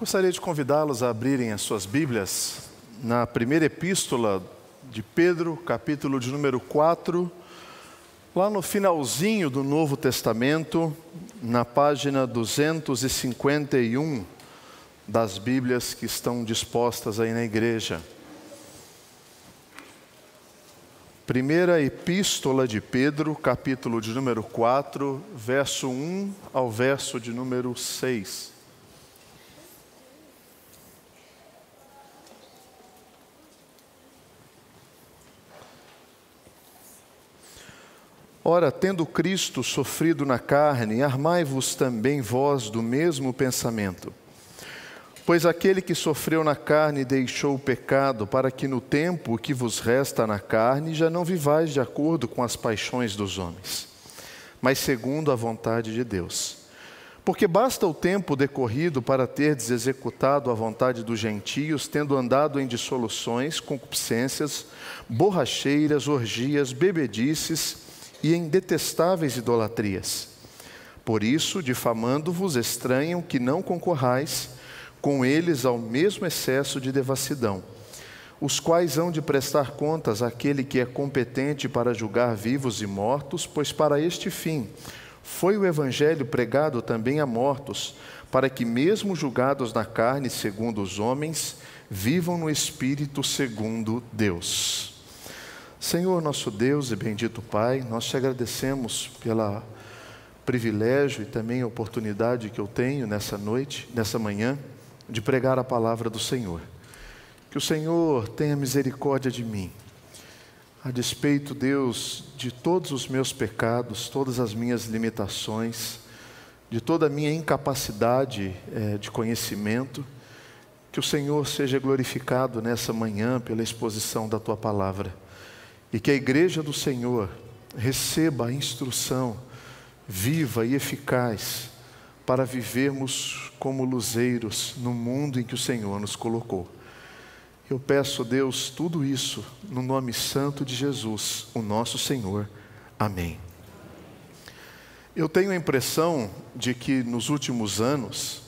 Gostaria de convidá-los a abrirem as suas Bíblias na primeira epístola de Pedro, capítulo de número 4, lá no finalzinho do Novo Testamento, na página 251 das Bíblias que estão dispostas aí na igreja. Primeira epístola de Pedro, capítulo de número 4, verso 1 ao verso de número 6. Ora, tendo Cristo sofrido na carne, armai-vos também vós do mesmo pensamento. Pois aquele que sofreu na carne deixou o pecado, para que no tempo que vos resta na carne já não vivais de acordo com as paixões dos homens, mas segundo a vontade de Deus. Porque basta o tempo decorrido para terdes executado a vontade dos gentios, tendo andado em dissoluções, concupiscências, borracheiras, orgias, bebedices e em detestáveis idolatrias. Por isso, difamando-vos, estranham que não concorrais com eles ao mesmo excesso de devassidão, os quais hão de prestar contas àquele que é competente para julgar vivos e mortos, pois para este fim foi o evangelho pregado também a mortos, para que mesmo julgados na carne segundo os homens, vivam no Espírito segundo Deus. Senhor nosso Deus e bendito Pai, nós te agradecemos pelo privilégio e também a oportunidade que eu tenho nessa noite, nessa manhã, de pregar a palavra do Senhor. Que o Senhor tenha misericórdia de mim, a despeito, Deus, de todos os meus pecados, todas as minhas limitações, de toda a minha incapacidade de conhecimento, que o Senhor seja glorificado nessa manhã pela exposição da Tua palavra. E que a igreja do Senhor receba a instrução viva e eficaz para vivermos como luzeiros no mundo em que o Senhor nos colocou. Eu peço, Deus, tudo isso no nome santo de Jesus, o nosso Senhor. Amém. Eu tenho a impressão de que nos últimos anos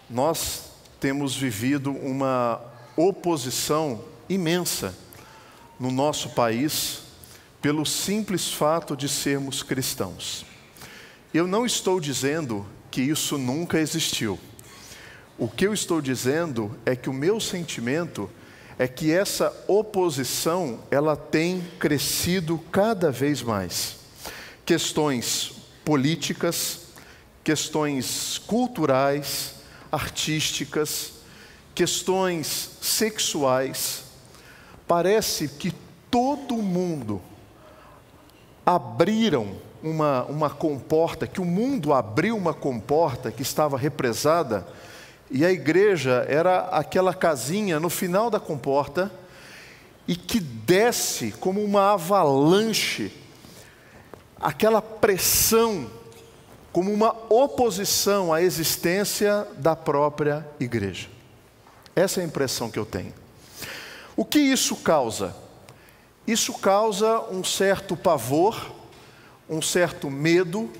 nós temos vivido uma oposição imensa no nosso país, pelo simples fato de sermos cristãos. Eu não estou dizendo que isso nunca existiu. O que eu estou dizendo é que o meu sentimento é que essa oposição, ela tem crescido cada vez mais. Questões políticas, questões culturais, artísticas, questões sexuais. Parece que todo mundo abriram uma comporta, que o mundo abriu uma comporta que estava represada, e a igreja era aquela casinha no final da comporta, e que desce como uma avalanche, aquela pressão, como uma oposição à existência da própria igreja. Essa é a impressão que eu tenho. O que isso causa? Isso causa um certo pavor, um certo medo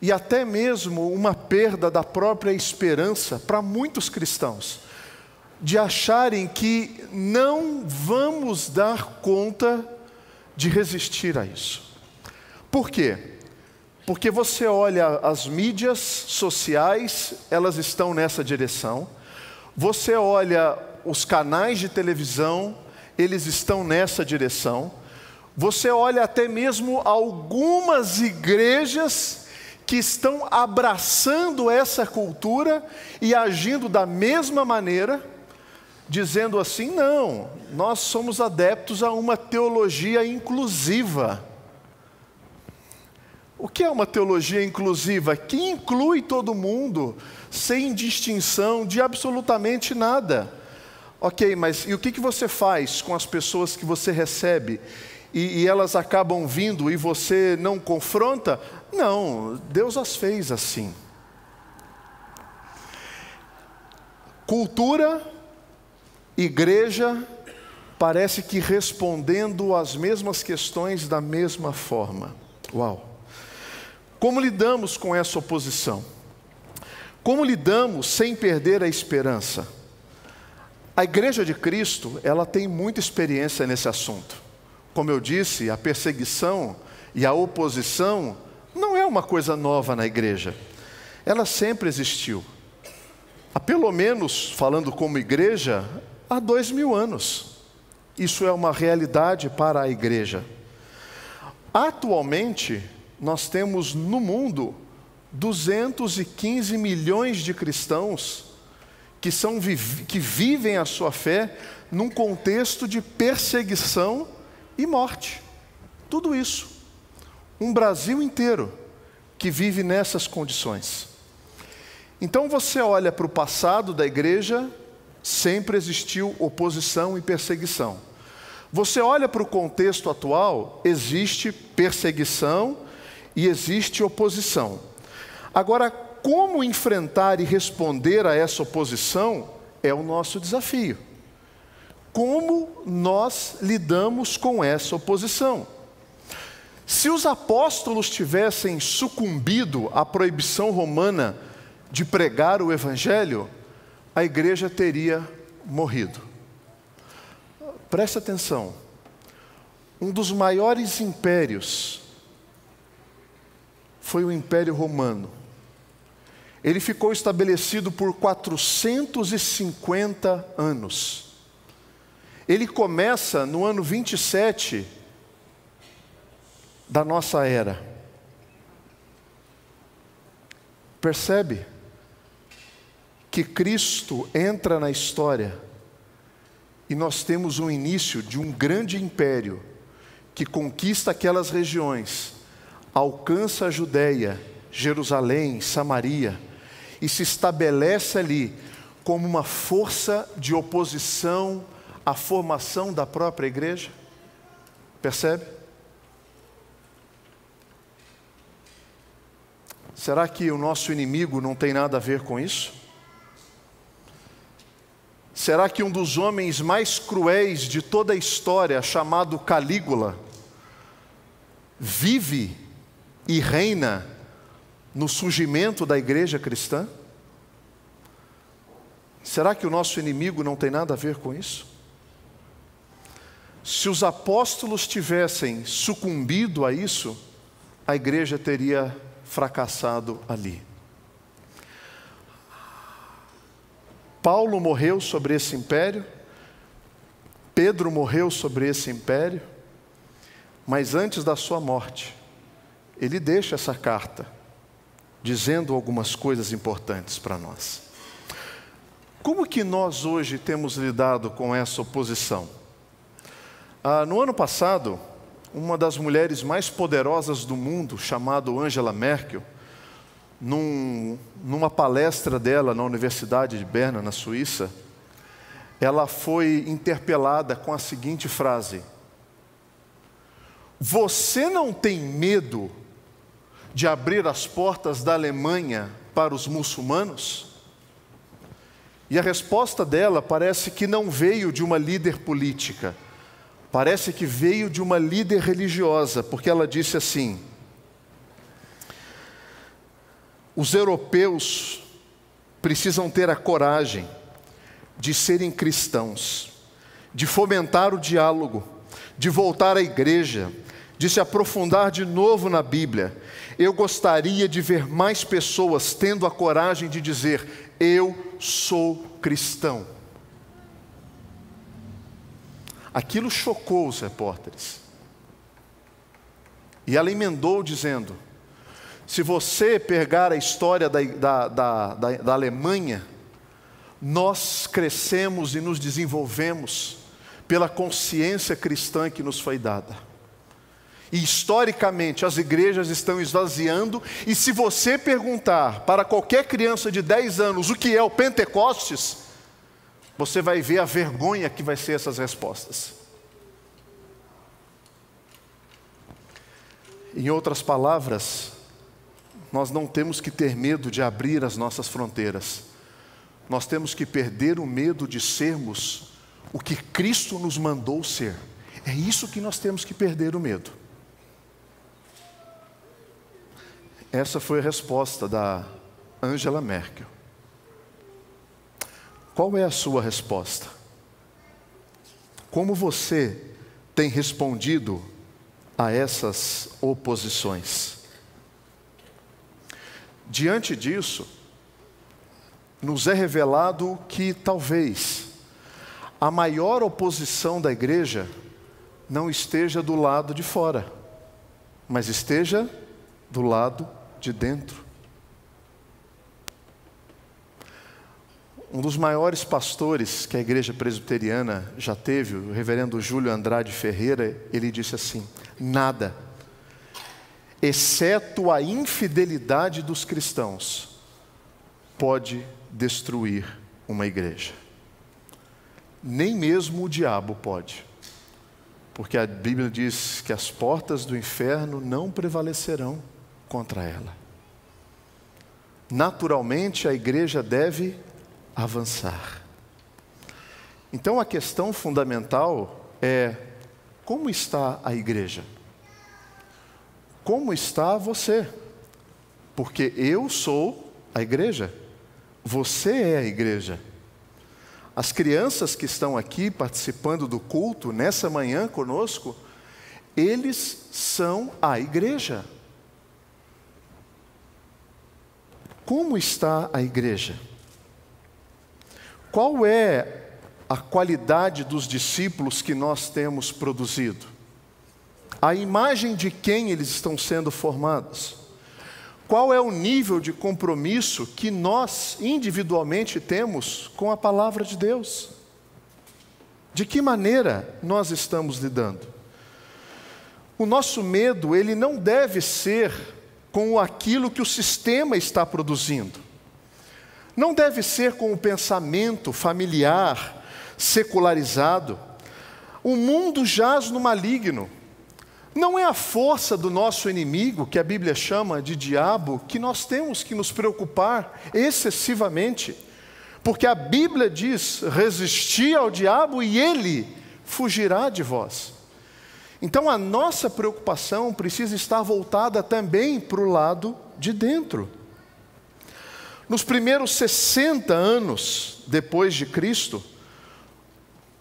e até mesmo uma perda da própria esperança para muitos cristãos, de acharem que não vamos dar conta de resistir a isso. Por quê? Porque você olha as mídias sociais, elas estão nessa direção. Você olha os canais de televisão, eles estão nessa direção. Você olha até mesmo algumas igrejas que estão abraçando essa cultura e agindo da mesma maneira, dizendo assim: não, nós somos adeptos a uma teologia inclusiva. O que é uma teologia inclusiva? Que inclui todo mundo, sem distinção de absolutamente nada. Ok, mas e o que você faz com as pessoas que você recebe e elas acabam vindo e você não confronta? Não, Deus as fez assim. Cultura, igreja, parece que respondendo às mesmas questões da mesma forma. Uau! Como lidamos com essa oposição? Como lidamos sem perder a esperança? A Igreja de Cristo, ela tem muita experiência nesse assunto. Como eu disse, a perseguição e a oposição não é uma coisa nova na igreja. Ela sempre existiu. Há pelo menos, falando como igreja, há 2000 anos. Isso é uma realidade para a igreja. Atualmente, nós temos no mundo 215 milhões de cristãos que vivem a sua fé num contexto de perseguição e morte. Tudo isso. Um Brasil inteiro que vive nessas condições. Então você olha para o passado da igreja, sempre existiu oposição e perseguição. Você olha para o contexto atual, existe perseguição e existe oposição. Agora, como enfrentar e responder a essa oposição é o nosso desafio. Como nós lidamos com essa oposição? Se os apóstolos tivessem sucumbido à proibição romana de pregar o evangelho, a igreja teria morrido. Preste atenção. Um dos maiores impérios foi o Império Romano. Ele ficou estabelecido por 450 anos. Ele começa no ano 27 da nossa era. Percebe que Cristo entra na história e nós temos um início de um grande império que conquista aquelas regiões, alcança a Judéia, Jerusalém, Samaria, e se estabelece ali como uma força de oposição à formação da própria igreja. Percebe? Será que o nosso inimigo não tem nada a ver com isso? Será que um dos homens mais cruéis de toda a história, chamado Calígula, vive e reina no surgimento da igreja cristã? Será que o nosso inimigo não tem nada a ver com isso? Se os apóstolos tivessem sucumbido a isso, a igreja teria fracassado ali. Paulo morreu sobre esse império, Pedro morreu sobre esse império, mas antes da sua morte, ele deixa essa carta, dizendo algumas coisas importantes para nós. Como que nós hoje temos lidado com essa oposição? No ano passado, uma das mulheres mais poderosas do mundo, chamada Angela Merkel, numa palestra dela na Universidade de Berna, na Suíça, ela foi interpelada com a seguinte frase: você não tem medo de abrir as portas da Alemanha para os muçulmanos? E a resposta dela parece que não veio de uma líder política, parece que veio de uma líder religiosa, porque ela disse assim: os europeus precisam ter a coragem de serem cristãos, de fomentar o diálogo, de voltar à igreja, de se aprofundar de novo na Bíblia. Eu gostaria de ver mais pessoas tendo a coragem de dizer: eu sou cristão. Aquilo chocou os repórteres. E ela emendou dizendo: se você pegar a história da Alemanha, nós crescemos e nos desenvolvemos pela consciência cristã que nos foi dada. E historicamente as igrejas estão esvaziando, e se você perguntar para qualquer criança de 10 anos o que é o Pentecostes, você vai ver a vergonha que vai ser essas respostas. Em outras palavras, nós não temos que ter medo de abrir as nossas fronteiras. Nós temos que perder o medo de sermos o que Cristo nos mandou ser. É isso que nós temos que perder o medo. Essa foi a resposta da Angela Merkel. Qual é a sua resposta? Como você tem respondido a essas oposições? Diante disso, nos é revelado que talvez a maior oposição da igreja não esteja do lado de fora, mas esteja do lado de dentro. Um dos maiores pastores que a igreja presbiteriana já teve, o reverendo Júlio Andrade Ferreira, ele disse assim: nada, exceto a infidelidade dos cristãos, pode destruir uma igreja. Nem mesmo o diabo pode, porque a Bíblia diz que as portas do inferno não prevalecerão contra ela. Naturalmente, a igreja deve avançar. Então, a questão fundamental é: como está a igreja? Como está você? Porque eu sou a igreja, você é a igreja. As crianças que estão aqui participando do culto nessa manhã conosco, eles são a igreja. Como está a igreja? Qual é a qualidade dos discípulos que nós temos produzido? A imagem de quem eles estão sendo formados? Qual é o nível de compromisso que nós individualmente temos com a palavra de Deus? De que maneira nós estamos lidando? O nosso medo, ele não deve ser com aquilo que o sistema está produzindo. Não deve ser com o pensamento familiar, secularizado. O mundo jaz no maligno. Não é a força do nosso inimigo, que a Bíblia chama de diabo, que nós temos que nos preocupar excessivamente. Porque a Bíblia diz: resisti ao diabo e ele fugirá de vós. Então a nossa preocupação precisa estar voltada também para o lado de dentro. Nos primeiros 60 anos depois de Cristo,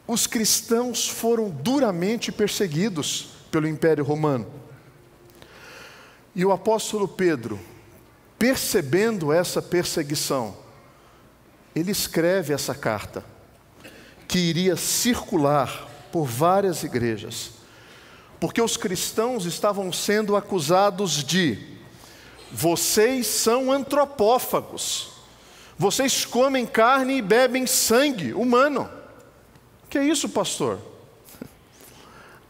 os cristãos foram duramente perseguidos pelo Império Romano. E o apóstolo Pedro, percebendo essa perseguição, ele escreve essa carta, que iria circular por várias igrejas, porque os cristãos estavam sendo acusados de: vocês são antropófagos, vocês comem carne e bebem sangue humano. Que é isso, pastor?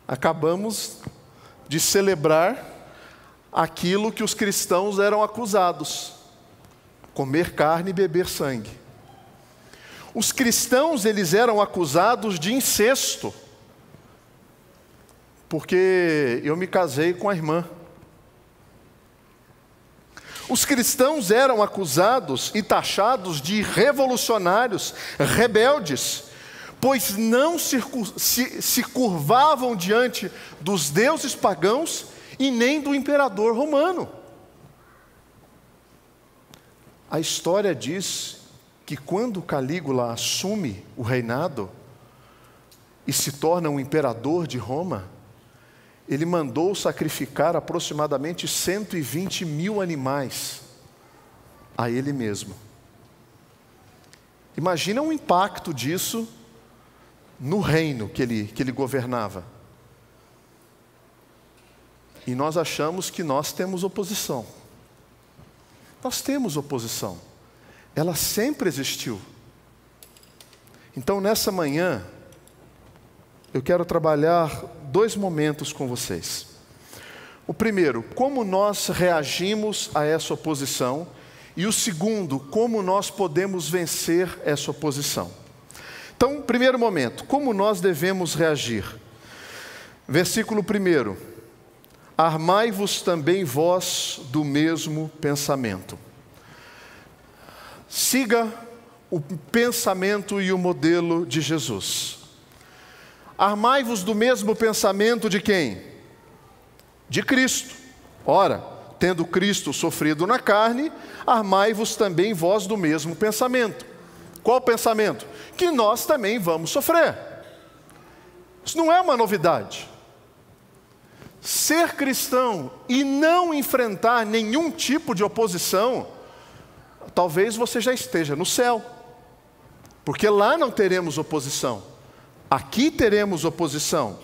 Acabamos de celebrar aquilo que os cristãos eram acusados: comer carne e beber sangue. Os cristãos, eles eram acusados de incesto, porque eu me casei com a irmã. Os cristãos eram acusados e taxados de revolucionários, rebeldes, pois não se curvavam diante dos deuses pagãos e nem do imperador romano. A história diz que quando Calígula assume o reinado e se torna um imperador de Roma, ele mandou sacrificar aproximadamente 120 mil animais a ele mesmo. Imagina o impacto disso no reino que ele governava. E nós achamos que nós temos oposição. Nós temos oposição. Ela sempre existiu. Então, nessa manhã, eu quero trabalhar 2 momentos com vocês. O primeiro, como nós reagimos a essa oposição. E o segundo, como nós podemos vencer essa oposição. Então, primeiro momento, como nós devemos reagir? Versículo 1: armai-vos também vós do mesmo pensamento. Siga o pensamento e o modelo de Jesus. Armai-vos do mesmo pensamento de quem? De Cristo. Ora, tendo Cristo sofrido na carne, armai-vos também vós do mesmo pensamento. Qual pensamento? que nós também vamos sofrer. Isso não é uma novidade. Ser cristão e não enfrentar nenhum tipo de oposição, talvez você já esteja no céu, porque lá não teremos oposição, aqui teremos oposição.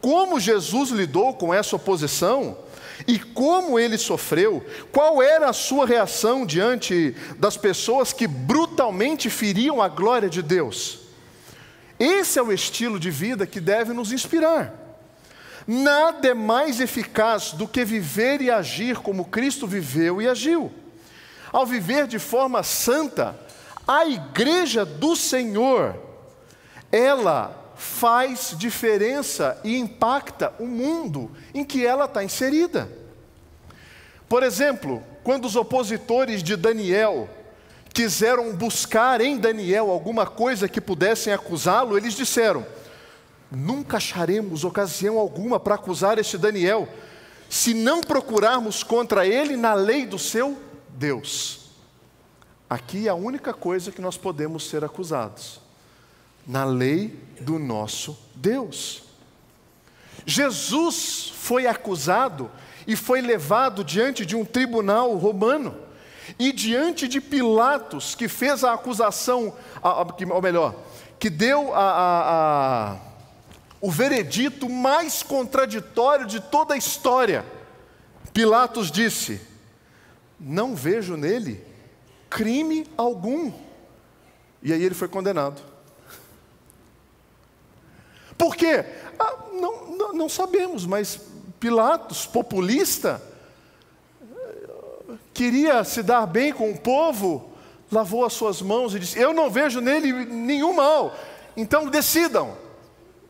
Como Jesus lidou com essa oposição e como ele sofreu, qual era a sua reação diante das pessoas que brutalmente feriam a glória de Deus? Esse é o estilo de vida que deve nos inspirar. Nada é mais eficaz do que viver e agir como Cristo viveu e agiu. Ao viver de forma santa, a igreja do Senhor, ela faz diferença e impacta o mundo em que ela está inserida. Por exemplo, quando os opositores de Daniel quiseram buscar em Daniel alguma coisa que pudessem acusá-lo, eles disseram: nunca acharemos ocasião alguma para acusar este Daniel, se não procurarmos contra ele na lei do seu Deus. Aqui é a única coisa que nós podemos ser acusados, na lei do nosso Deus. Jesus foi acusado e foi levado diante de um tribunal romano, e diante de Pilatos, que fez a acusação, ou melhor, que deu o veredito mais contraditório de toda a história. Pilatos disse: não vejo nele crime algum. E aí ele foi condenado. Por quê? Não sabemos, mas Pilatos, populista, queria se dar bem com o povo, lavou as suas mãos e disse: eu não vejo nele nenhum mal, então decidam.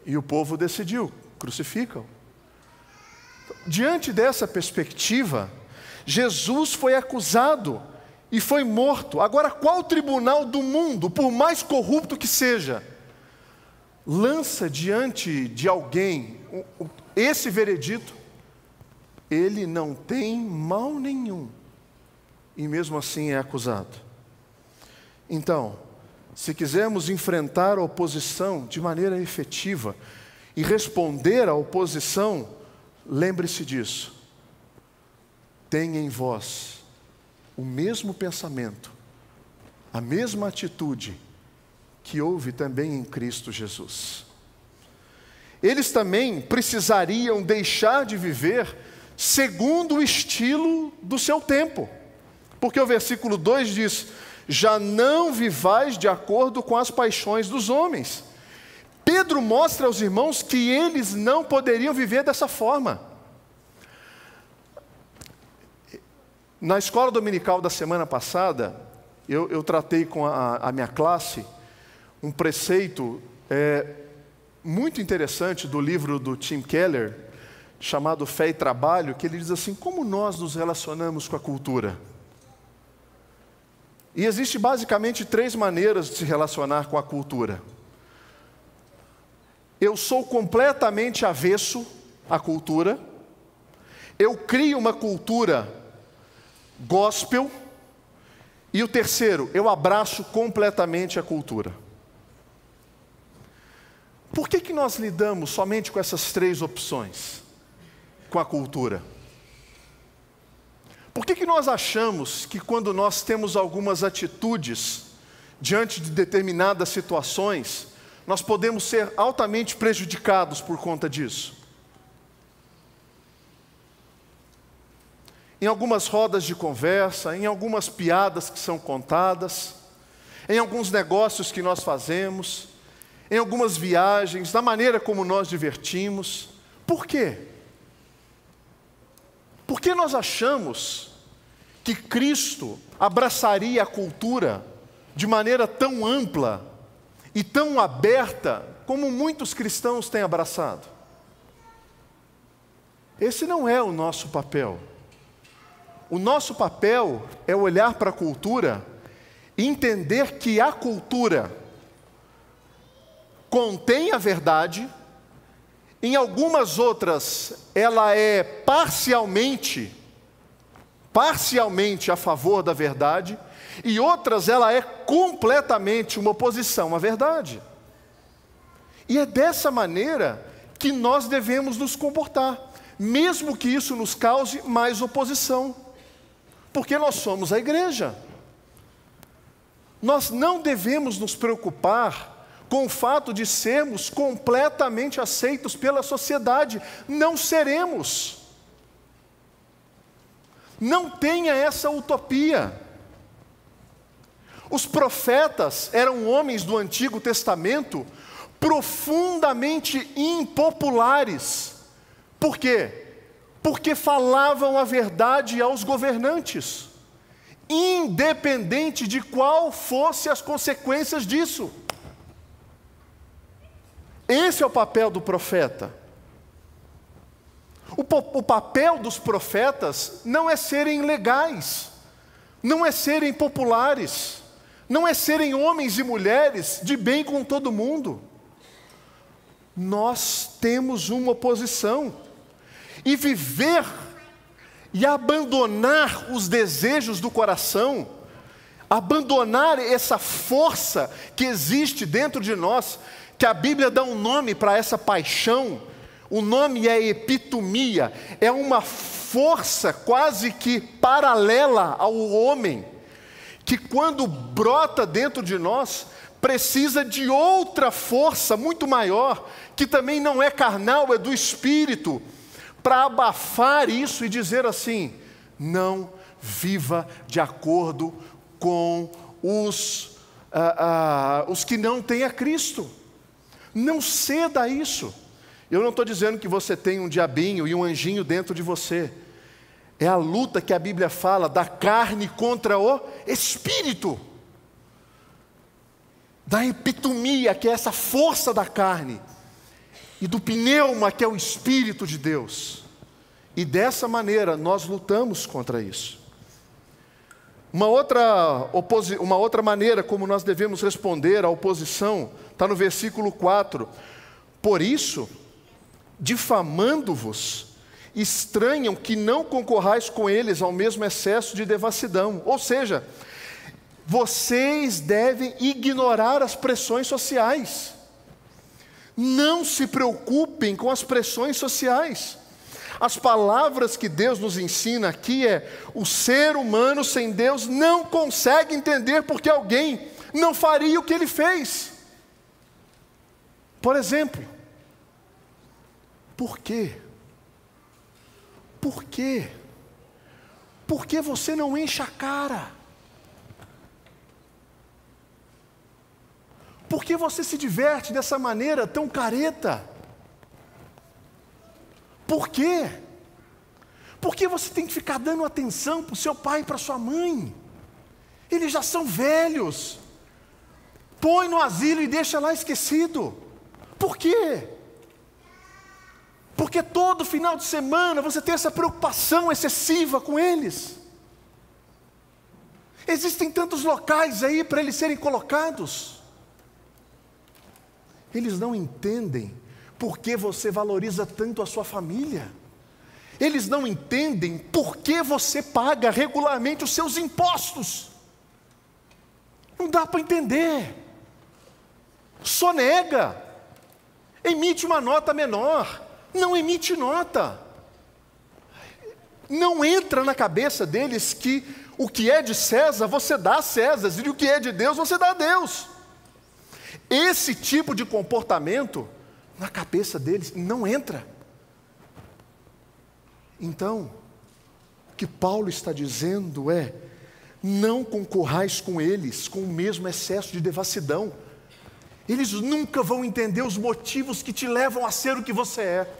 E o povo decidiu: crucificam. Diante dessa perspectiva, Jesus foi acusado e foi morto. Agora, qual tribunal do mundo, por mais corrupto que seja, lança diante de alguém esse veredito? Ele não tem mal nenhum, e mesmo assim é acusado. Então, se quisermos enfrentar a oposição de maneira efetiva e responder à oposição, lembre-se disso: tenha em vós o mesmo pensamento, a mesma atitude que houve também em Cristo Jesus. Eles também precisariam deixar de viver segundo o estilo do seu tempo, porque o versículo 2 diz: já não vivais de acordo com as paixões dos homens. Pedro mostra aos irmãos que eles não poderiam viver dessa forma. Na escola dominical da semana passada, eu tratei com a minha classe um preceito muito interessante do livro do Tim Keller, chamado Fé e Trabalho, que ele diz assim: como nós nos relacionamos com a cultura? E existe basicamente 3 maneiras de se relacionar com a cultura. Eu sou completamente avesso à cultura, eu crio uma cultura gospel, e o terceiro, eu abraço completamente a cultura. Por que nós lidamos somente com essas 3 opções com a cultura? Por que nós achamos que quando nós temos algumas atitudes diante de determinadas situações, nós podemos ser altamente prejudicados por conta disso? Em algumas rodas de conversa, em algumas piadas que são contadas, em alguns negócios que nós fazemos, em algumas viagens, na maneira como nós divertimos. Por quê? Por que nós achamos que Cristo abraçaria a cultura de maneira tão ampla e tão aberta como muitos cristãos têm abraçado? Esse não é o nosso papel. O nosso papel é olhar para a cultura e entender que a cultura contém a verdade, em algumas outras ela é parcialmente a favor da verdade, e outras ela é completamente uma oposição à verdade. E é dessa maneira que nós devemos nos comportar, mesmo que isso nos cause mais oposição, porque nós somos a igreja. Nós não devemos nos preocupar com o fato de sermos completamente aceitos pela sociedade. Não seremos. Não tenha essa utopia. Os profetas eram homens do Antigo Testamento profundamente impopulares. Por quê? Porque falavam a verdade aos governantes, independente de qual fossem as consequências disso. Esse é o papel do profeta. O papel dos profetas não é serem legais, não é serem populares, não é serem homens e mulheres de bem com todo mundo. Nós temos uma oposição, e viver e abandonar os desejos do coração, abandonar essa força que existe dentro de nós, que a Bíblia dá um nome para essa paixão. O nome é epitomia, é uma força quase que paralela ao homem, que quando brota dentro de nós, precisa de outra força muito maior, que também não é carnal, é do Espírito, para abafar isso e dizer assim: não viva de acordo com os que não têm a Cristo. Não ceda a isso. Eu não estou dizendo que você tem um diabinho e um anjinho dentro de você. É a luta que a Bíblia fala da carne contra o Espírito. Da epitomia, que é essa força da carne, e do pneuma, que é o Espírito de Deus. E dessa maneira nós lutamos contra isso. Uma outra maneira como nós devemos responder à oposição está no versículo 4. Por isso, difamando-vos, estranham que não concorrais com eles ao mesmo excesso de devassidão. Ou seja, vocês devem ignorar as pressões sociais. Não se preocupem com as pressões sociais. As palavras que Deus nos ensina aqui o ser humano sem Deus não consegue entender porque alguém não faria o que ele fez. Por exemplo, por quê? Por quê? Por que você não enche a cara? Por que você se diverte dessa maneira tão careta? Por quê? Por que você tem que ficar dando atenção para o seu pai e para a sua mãe? Eles já são velhos. Põe no asilo e deixa lá esquecido. Por quê? Porque todo final de semana você tem essa preocupação excessiva com eles. Existem tantos locais aí para eles serem colocados. Eles não entendem por que você valoriza tanto a sua família. Eles não entendem por que você paga regularmente os seus impostos. Não dá para entender. Sonega. Emite uma nota menor. Não emite nota. Não entra na cabeça deles que o que é de César você dá a César, e o que é de Deus você dá a Deus. Esse tipo de comportamento na cabeça deles não entra. Então, o que Paulo está dizendo é: não concorrais com eles com o mesmo excesso de devassidão. Eles nunca vão entender os motivos que te levam a ser o que você é.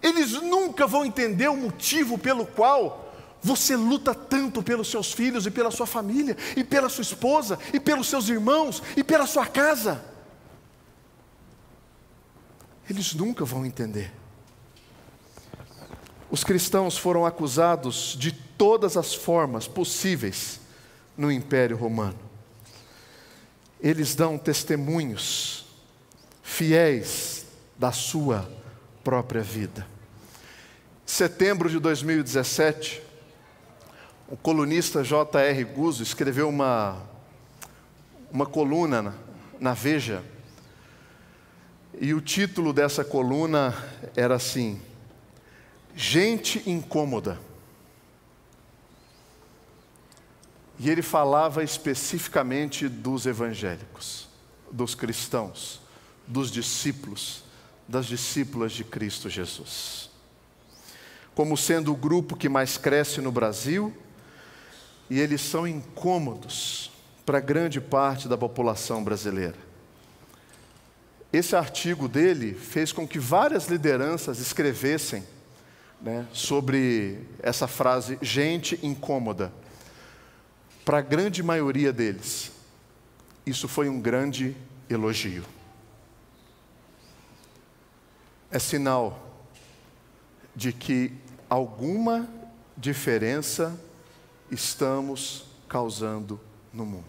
Eles nunca vão entender o motivo pelo qual você luta tanto pelos seus filhos e pela sua família, e pela sua esposa, e pelos seus irmãos, e pela sua casa. Eles nunca vão entender. Os cristãos foram acusados de todas as formas possíveis no Império Romano. Eles dão testemunhos fiéis da sua própria vida. Em setembro de 2017, O colunista J.R. Guzzo escreveu uma coluna na Veja, e o título dessa coluna era assim: Gente incômoda. E ele falava especificamente dos evangélicos, dos cristãos, dos discípulos, das discípulas de Cristo Jesus, como sendo o grupo que mais cresce no Brasil, e eles são incômodos para grande parte da população brasileira. Esse artigo dele fez com que várias lideranças escrevessem, sobre essa frase, gente incômoda. Para a grande maioria deles, isso foi um grande elogio. É sinal de que alguma diferença estamos causando no mundo.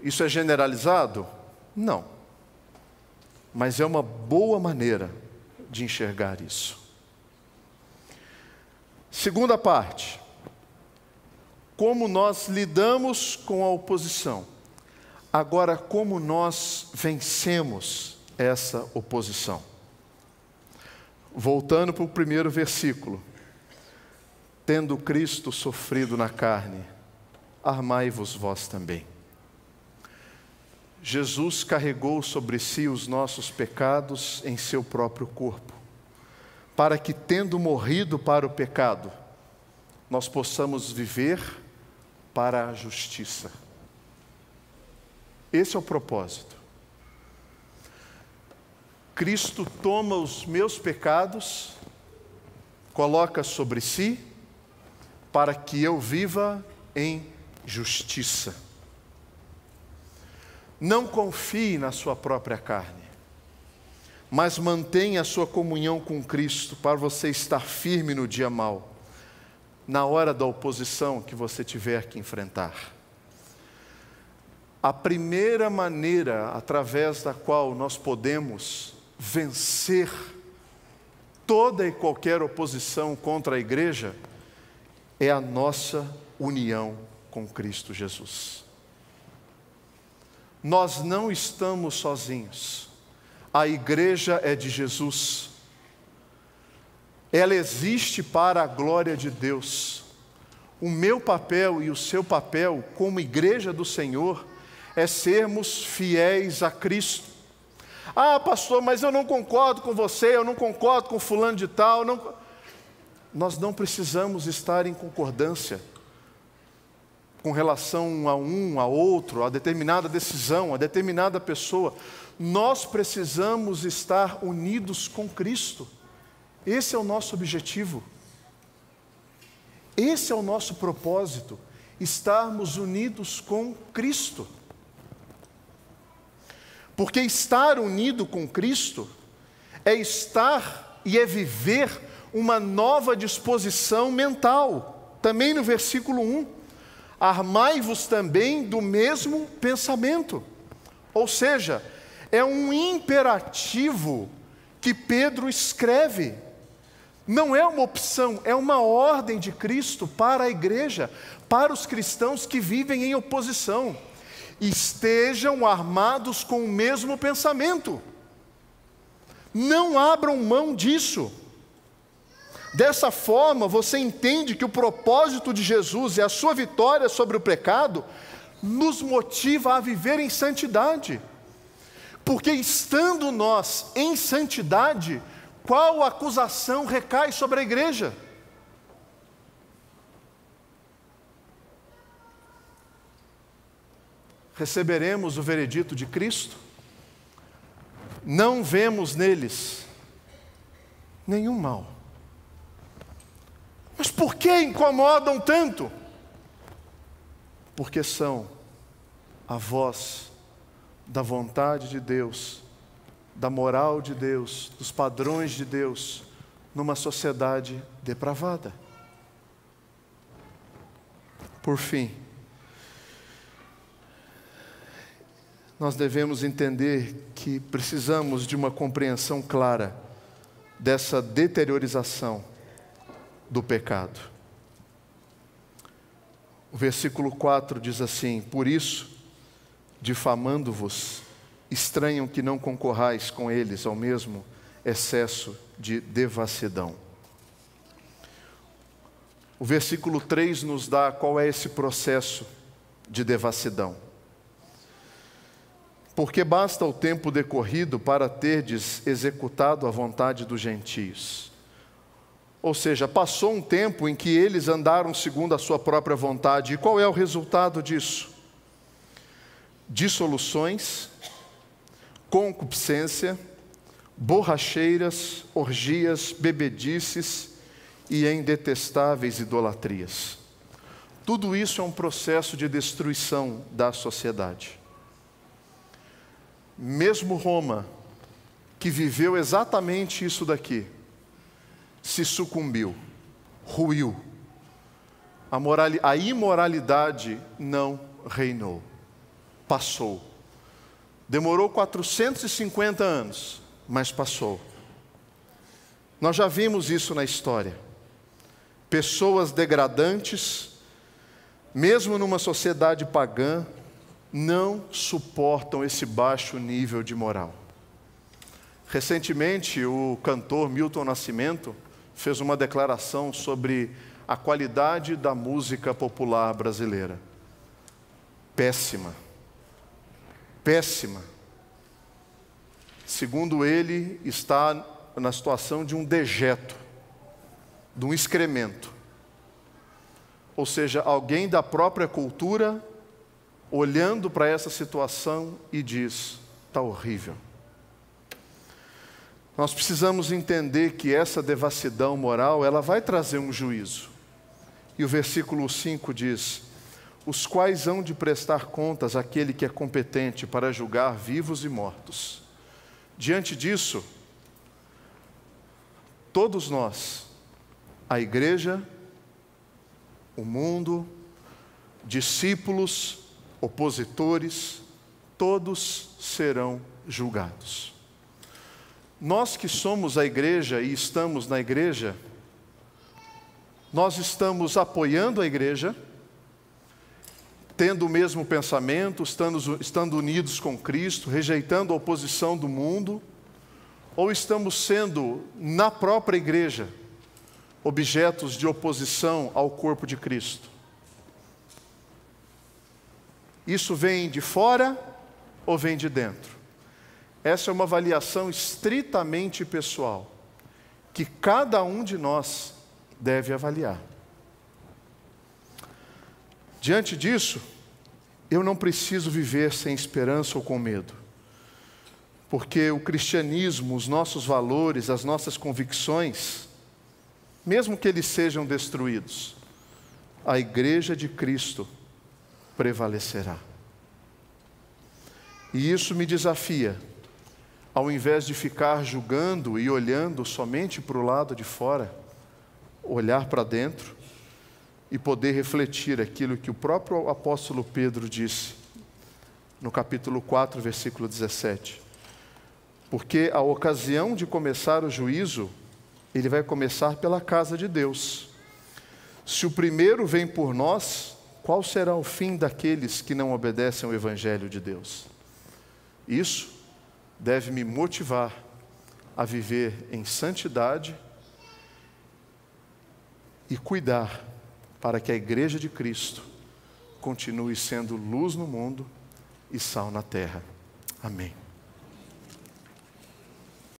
Isso é generalizado? Não. Mas é uma boa maneira de enxergar isso. Segunda parte. Como nós lidamos com a oposição. Agora, como nós vencemos essa oposição? Voltando para o primeiro versículo. Tendo Cristo sofrido na carne, armai-vos vós também. Jesus carregou sobre si os nossos pecados em seu próprio corpo, para que, tendo morrido para o pecado, nós possamos viver para a justiça. Esse é o propósito. Cristo toma os meus pecados, coloca sobre si, para que eu viva em justiça. Não confie na sua própria carne, mas mantenha a sua comunhão com Cristo para você estar firme no dia mau, na hora da oposição que você tiver que enfrentar. A primeira maneira através da qual nós podemos vencer toda e qualquer oposição contra a igreja é a nossa união com Cristo Jesus. Nós não estamos sozinhos. A igreja é de Jesus. Ela existe para a glória de Deus. O meu papel e o seu papel como igreja do Senhor é sermos fiéis a Cristo. Ah, pastor, mas eu não concordo com você, eu não concordo com fulano de tal. Nós não precisamos estar em concordância com relação a outro, a determinada decisão, a determinada pessoa. Nós precisamos estar unidos com Cristo. Esse é o nosso objetivo. Esse é o nosso propósito, estarmos unidos com Cristo. Porque estar unido com Cristo é estar e é viver uma nova disposição mental. Também no versículo 1. Armai-vos também do mesmo pensamento. Ou seja, é um imperativo que Pedro escreve. Não é uma opção, é uma ordem de Cristo para a igreja, para os cristãos que vivem em oposição. Estejam armados com o mesmo pensamento. Não abram mão disso. Dessa forma, você entende que o propósito de Jesus e a sua vitória sobre o pecado nos motiva a viver em santidade. Porque estando nós em santidade, qual acusação recai sobre a igreja? Receberemos o veredito de Cristo? Não vemos neles nenhum mal. Mas por que incomodam tanto? Porque são a voz da vontade de Deus, da moral de Deus, dos padrões de Deus, numa sociedade depravada. Por fim, nós devemos entender que precisamos de uma compreensão clara dessa deteriorização do pecado. O versículo 4 diz assim: por isso, difamando-vos, estranham que não concorrais com eles ao mesmo excesso de devassidão. O versículo 3 nos dá qual é esse processo de devassidão. Porque basta o tempo decorrido para terdes executado a vontade dos gentios. Ou seja, passou um tempo em que eles andaram segundo a sua própria vontade. E qual é o resultado disso? Dissoluções, concupiscência, borracheiras, orgias, bebedices e em detestáveis idolatrias. Tudo isso é um processo de destruição da sociedade. Mesmo Roma, que viveu exatamente isso daqui, se sucumbiu, ruiu. A imoralidade não reinou, passou. Demorou 450 anos, mas passou. Nós já vimos isso na história. Pessoas degradantes, mesmo numa sociedade pagã, não suportam esse baixo nível de moral. Recentemente, o cantor Milton Nascimento fez uma declaração sobre a qualidade da música popular brasileira. Péssima. Péssima. Segundo ele, está na situação de um dejeto, de um excremento. Ou seja, alguém da própria cultura olhando para essa situação e diz: está horrível. Nós precisamos entender que essa devassidão moral, ela vai trazer um juízo. E o versículo 5 diz: os quais hão de prestar contas àquele que é competente para julgar vivos e mortos. Diante disso, todos nós, a igreja, o mundo, discípulos, opositores, todos serão julgados. Nós que somos a igreja e estamos na igreja, nós estamos apoiando a igreja, tendo o mesmo pensamento, estando unidos com Cristo, rejeitando a oposição do mundo, ou estamos sendo, na própria igreja, objetos de oposição ao corpo de Cristo? Isso vem de fora ou vem de dentro? Essa é uma avaliação estritamente pessoal, que cada um de nós deve avaliar. Diante disso, eu não preciso viver sem esperança ou com medo, porque o cristianismo, os nossos valores, as nossas convicções, mesmo que eles sejam destruídos, a igreja de Cristo prevalecerá. E isso me desafia, ao invés de ficar julgando e olhando somente para o lado de fora, olhar para dentro e poder refletir aquilo que o próprio apóstolo Pedro disse no capítulo 4, versículo 17. Porque a ocasião de começar o juízo, ele vai começar pela casa de Deus. Se o primeiro vem por nós, qual será o fim daqueles que não obedecem ao Evangelho de Deus? Isso deve me motivar a viver em santidade e cuidar para que a igreja de Cristo continue sendo luz no mundo e sal na terra. Amém.